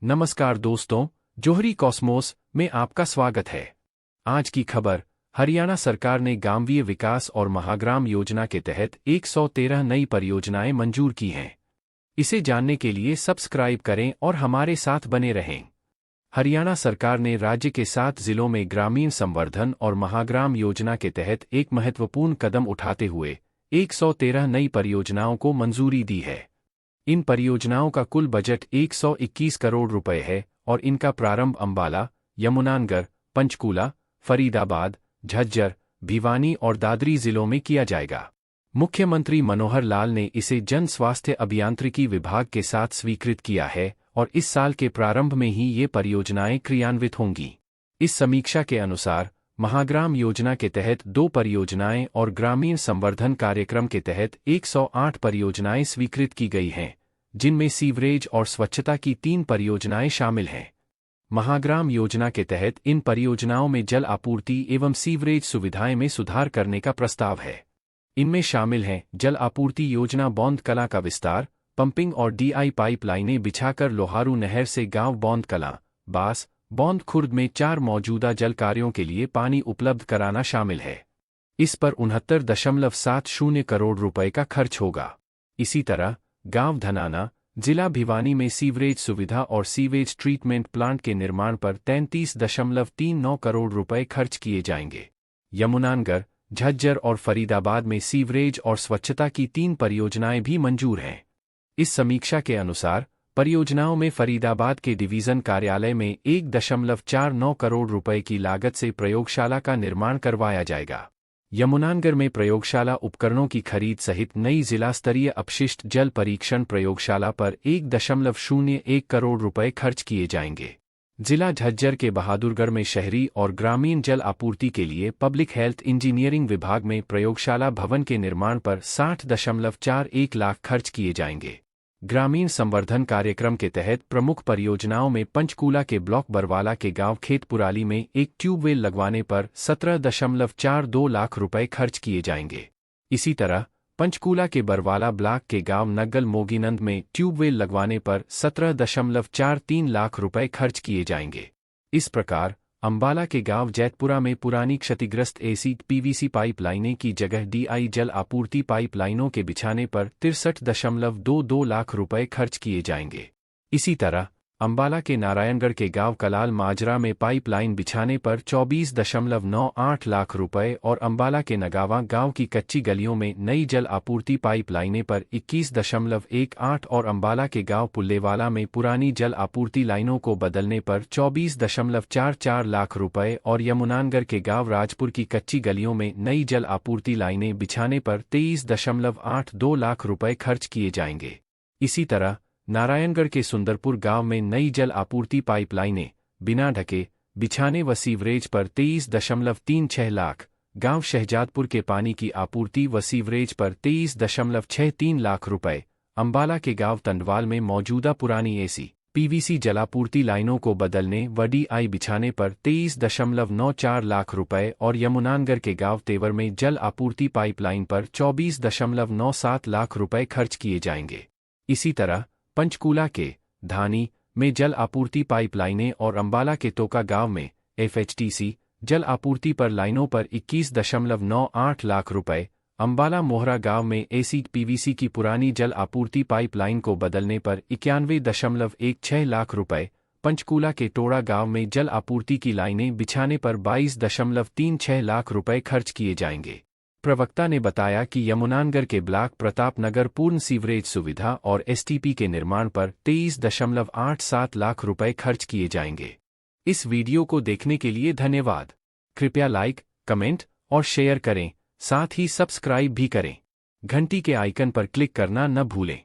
नमस्कार दोस्तों, जोहरी कॉस्मोस में आपका स्वागत है। आज की खबर, हरियाणा सरकार ने गांवीय विकास और महाग्राम योजना के तहत 113 नई परियोजनाएं मंजूर की हैं। इसे जानने के लिए सब्सक्राइब करें और हमारे साथ बने रहें। हरियाणा सरकार ने राज्य के 7 जिलों में ग्रामीण संवर्धन और महाग्राम योजना के तहत एक महत्वपूर्ण कदम उठाते हुए 113 नई परियोजनाओं को मंजूरी दी है। इन परियोजनाओं का कुल बजट 121 करोड़ रुपए है और इनका प्रारंभ अंबाला, यमुनानगर, पंचकूला, फरीदाबाद, झज्जर, भिवानी और दादरी जिलों में किया जाएगा। मुख्यमंत्री मनोहर लाल ने इसे जन स्वास्थ्य अभियांत्रिकी विभाग के साथ स्वीकृत किया है और इस साल के प्रारंभ में ही ये परियोजनाएं क्रियान्वित होंगी। इस समीक्षा के अनुसार महाग्राम योजना के तहत 2 परियोजनाएं और ग्रामीण संवर्धन कार्यक्रम के तहत 108 परियोजनाएं स्वीकृत की गई हैं, जिनमें सीवरेज और स्वच्छता की 3 परियोजनाएं शामिल हैं। महाग्राम योजना के तहत इन परियोजनाओं में जल आपूर्ति एवं सीवरेज सुविधाएं में सुधार करने का प्रस्ताव है। इनमें शामिल हैं जल आपूर्ति योजना बौंद कलां का विस्तार, पंपिंग और डीआई पाइपलाइनें बिछाकर लोहारू नहर से गांव बौंद कलां, बास, बौंद खुर्द में 4 मौजूदा जल कार्यों के लिए पानी उपलब्ध कराना शामिल है। इस पर 69.70 करोड़ रुपए का खर्च होगा। इसी तरह गांव धनाना, जिला भिवानी में सीवरेज सुविधा और सीवेज ट्रीटमेंट प्लांट के निर्माण पर 33.39 करोड़ रुपए खर्च किए जाएंगे। यमुनानगर, झज्जर और फरीदाबाद में सीवरेज और स्वच्छता की 3 परियोजनाएं भी मंजूर हैं। इस समीक्षा के अनुसार परियोजनाओं में फरीदाबाद के डिवीजन कार्यालय में 1.49 करोड़ रुपए की लागत से प्रयोगशाला का निर्माण करवाया जाएगा। यमुनानगर में प्रयोगशाला उपकरणों की खरीद सहित नई जिला स्तरीय अपशिष्ट जल परीक्षण प्रयोगशाला पर 1.01 करोड़ रुपए खर्च किए जाएंगे। जिला झज्जर के बहादुरगढ़ में शहरी और ग्रामीण जल आपूर्ति के लिए पब्लिक हेल्थ इंजीनियरिंग विभाग में प्रयोगशाला भवन के निर्माण पर 60.41 लाख खर्च किए जाएंगे। ग्रामीण संवर्धन कार्यक्रम के तहत प्रमुख परियोजनाओं में पंचकूला के ब्लॉक बरवाला के गांव खेतपुराली में एक ट्यूबवेल लगवाने पर 17.42 लाख रुपए खर्च किए जाएंगे। इसी तरह पंचकूला के बरवाला ब्लॉक के गांव नग्गल मोगीनंद में ट्यूबवेल लगवाने पर 17.43 लाख रुपए खर्च किए जाएंगे। इस प्रकार अंबाला के गांव जैतपुरा में पुरानी क्षतिग्रस्त एसी पीवीसी पाइपलाइनें की जगह डीआई जल आपूर्ति पाइपलाइनों के बिछाने पर 63.22 लाख रुपए खर्च किए जाएंगे। इसी तरह अंबाला के नारायणगढ़ के गांव कलाल माजरा में पाइपलाइन बिछाने पर 24.98 लाख रुपए और अंबाला के नगावा गांव की कच्ची गलियों में नई जल आपूर्ति पाइपलाइनें पर 21.18 और अंबाला के गांव पुल्लेवाला में पुरानी जल आपूर्ति लाइनों को बदलने पर 24.44 लाख रुपए और यमुनानगर के गांव राजपुर की कच्ची गलियों में नई जल आपूर्ति लाइनें बिछाने पर 23.82 लाख रुपए खर्च किए जाएंगे। इसी तरह नारायणगढ़ के सुंदरपुर गांव में नई जल आपूर्ति पाइपलाइनें बिना ढके बिछाने व सीवरेज पर 23.36 लाख, गांव शहजादपुर के पानी की आपूर्ति व सीवरेज पर 23.63 लाख रुपए, अंबाला के गांव तंडवाल में मौजूदा पुरानी एसी पीवीसी जलापूर्ति लाइनों को बदलने व डीआई बिछाने पर 23.94 लाख रुपए और यमुनानगर के गांव तेवर में जल आपूर्ति पाइपलाइन पर 24.97 लाख रुपए खर्च किए जाएंगे। इसी तरह पंचकूला के धानी में जल आपूर्ति पाइपलाइनें और अंबाला के तोका गांव में एफएचटीसी जल आपूर्ति पर लाइनों पर 21.98 लाख रुपए, अंबाला मोहरा गांव में एसी पीवीसी की पुरानी जल आपूर्ति पाइपलाइन को बदलने पर 91.16 लाख रुपए, पंचकूला के टोड़ा गांव में जल आपूर्ति की लाइनें बिछाने पर 22.36 लाख रुपए खर्च किए जाएंगे। प्रवक्ता ने बताया कि यमुनानगर के ब्लॉक प्रतापनगर पूर्ण सीवरेज सुविधा और एसटीपी के निर्माण पर 23.87 लाख रुपए खर्च किए जाएंगे। इस वीडियो को देखने के लिए धन्यवाद। कृपया लाइक, कमेंट और शेयर करें, साथ ही सब्सक्राइब भी करें। घंटी के आइकन पर क्लिक करना न भूलें।